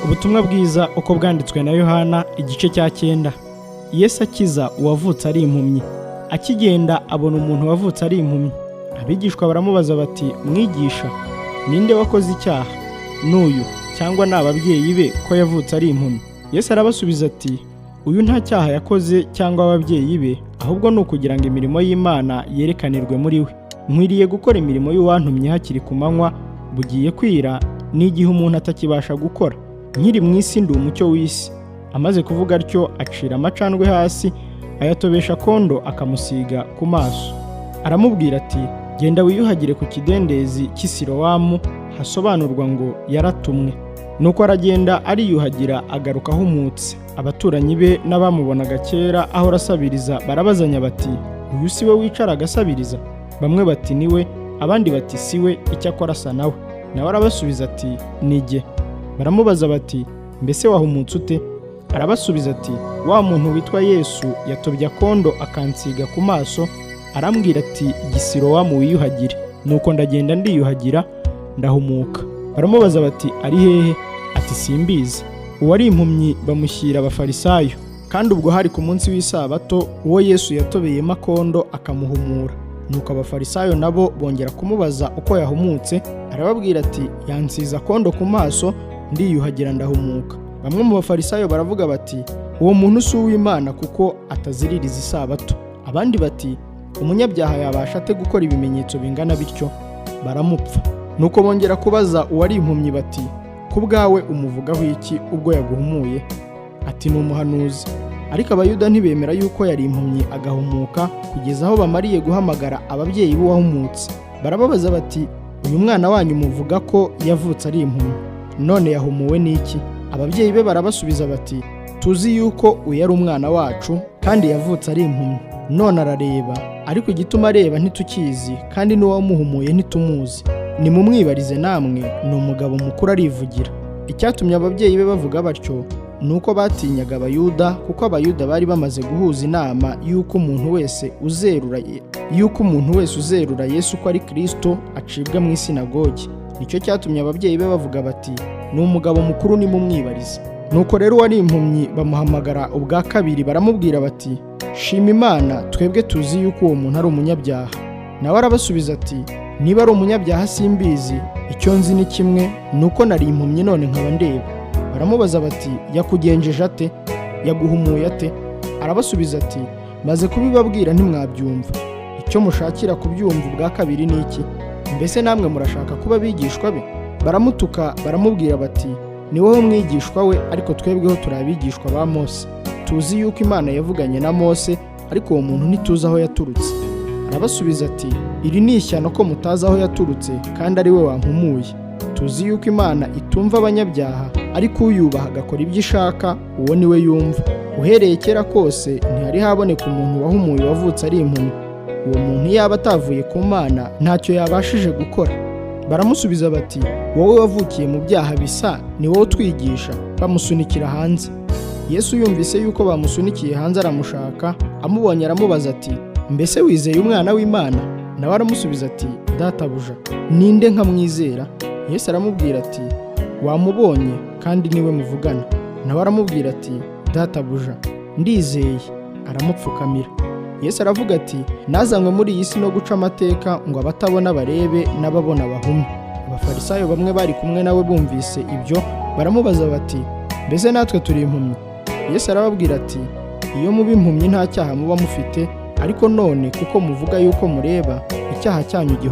Ubutumwa bwiza uko bwanditswe na Yohana igice cya 9. Yesu akiza uwavutse ari impumyi. Akigenda abona umuntu wavutse ari impumyi. Abigishwa baramubaza bati, mwigisha, ninde wakoze icyaha, n'uyu cyangwa ni ababyeyi be ko yavutse ari impumyi? Yesu arabasubiza ati, uyu nta cyaha yakoze cyangwa ababyeyi be, ahubwo ni ukugira ngo imirimo y'Imana yerekanirwe muri we. Nkwiriye gukora imirimo y'uwantumye hakiri ku manywa, bugiye kwira n'igihe umuntu atakibasha gukora. Nkiri mu isi ndi umucyo w'isi. Amaze kuvuga atyo acira amacandwe hasi, ayatobesha kondo akamusiga ku maso. Aramubwira ati, genda wiyuhagire ku kidendezi cy'Isilowamu, hasobanurwa ngo yaratumwe. Nuko aragenda ariyuhagira agaruka ahumutse. Abaturanyi be n'abamubonaga kera ahora asabiriza barabazanya bati, uyu si we wicara agasabiriza? Bamwe bati ni we, abandi bati si we, icyakora asa nawe. Nawe arabasubiza ati, ni jye. Baramubaza bati, mbese wahumutse ute? Arabasubiza ati, wa muntu witwa Yesu yatobye akondo akansiga ku maso, arambwira ati, Gisilowamu wiyuhagire. Nuko ndagenda ndiyuhagira, ndahumuka. Baramubaza bati, ari hehe? Ati, simbizi. Uwari impumyi bamushyira abafarisayo, kandi ubwo hari ku munsi w'isabato, uwo Yesu yatobeyemo akondo akamuhumura. Nuko abafarisayo nabo bongera kumubaza uko yahumutse, arababwira ati, yansize akondo ku maso, ndiyuhagira ndahumuka. Bamwe mu bafarisayo baravuga bati, uwo muntu si uw'Imana kuko ataziririza isabato. Abandi bati, umunyabyaha yabasha ate gukora ibimenyetso bingana bityo? Baramupfa. Nuko bongera kubaza uwari impumyi bati, ku bwawe umuvugaho iki ubwo yaguhumuye? Ati, ni umuhanuzi. Ariko abayuda ntibemera yuko yari impumyi agahumuka, kugeza aho bamariye guhamagara ababyeyi b'uwahumutse. Barababaza bati, uyu mwana wanyu muvuga ko yavutse ari impumyi, none yahumuwe n'iki? Ababyeyi be barabasubiza bati, tuzi yuko uyu ari umwana wacu kandi yavutse ari impumyi, none arareba, ariko igituma areba ntitukizi, kandi n'uwamuhumuye ntitumuzi. Nimumwibarize namwe, ni umugabo mukuru arivugira. Icyatumye ababyeyi be bavuga batyo nuko batinyaga Abayuda, kuko Abayuda bari bamaze guhuza inama yuko umuntu wese uzerura Yesu ko ari Kristo acibwa mu isinagogi. Nicyo cyatumye ababyeyi be bavuga bati, ni umugabo mukuru nimumwibarize. Nuko rero uwari impumyi bamuhamagara ubwa kabiri, baramubwira bati, shima Imana, twebwe tuzi yuko uwo muntu ari umunyabyaha. Nawe arabasubiza ati, niba ari umunyabyaha simbizi, icyo nzi ni kimwe, nuko nari impumyi none nkaba ndeba. Baramubaza bati, yakugenjeje ate? Yaguhumuye ate? Arabasubiza ati, maze kubibabwira ntimwabyumva. Icyo mushakira kubyumva ubwa kabiri ni iki? Mbese namwe murashaka kuba abigishwa be? Baramutuka baramubwira bati, ni wowe mwigishwa we, ariko twebweho turi abigishwa ba Mose. Tuzi yuko Imana yavuganye na Mose, ariko uwo muntu ntituzi aho yaturutse. Arabasubiza ati, iri ni ishyano ko mutazi aho yaturutse, kandi ari we wampumuye. Tuzi yuko Imana itumva abanyabyaha, ariko uyubaha agakora ibyo ishaka, uwo ni we yumva. Uhereye kera kose ntihari haboneka umuntu wahumuye wavutse ari impumyi. Uwo muntu yaba atavuye ku Mana ntacyo yabashije gukora. Baramusubiza bati, wowe wavukiye mu byaha bisa, ni wowe utwigisha. Bamusunikira hanze. Yesu yumvise yuko bamusunikiye hanze aramushaka, amubonye aramubaza ati, mbese wizeye umwana w'Imana? Nawe aramusubiza ati, databuja, ninde nkamwizera? Yesu aramubwira ati, wamubonye kandi niwe muvugana. Nawe aramubwira ati, databuja, ndizeye. Aramupfukamira. Yesu aravuga ati, nazanywe muri iyi si no guca amateka ngo abatabona barebe n'ababona bahume. Abafarisayo bamwe bari kumwe nawe bumvise ibyo baramubaza bati, mbese natwe turi impumyi? Yesu arababwira ati, iyo muba impumyi nta cyaha muba mufite, ariko none kuko muvuga yuko mureba, icyaha cyanyu gihora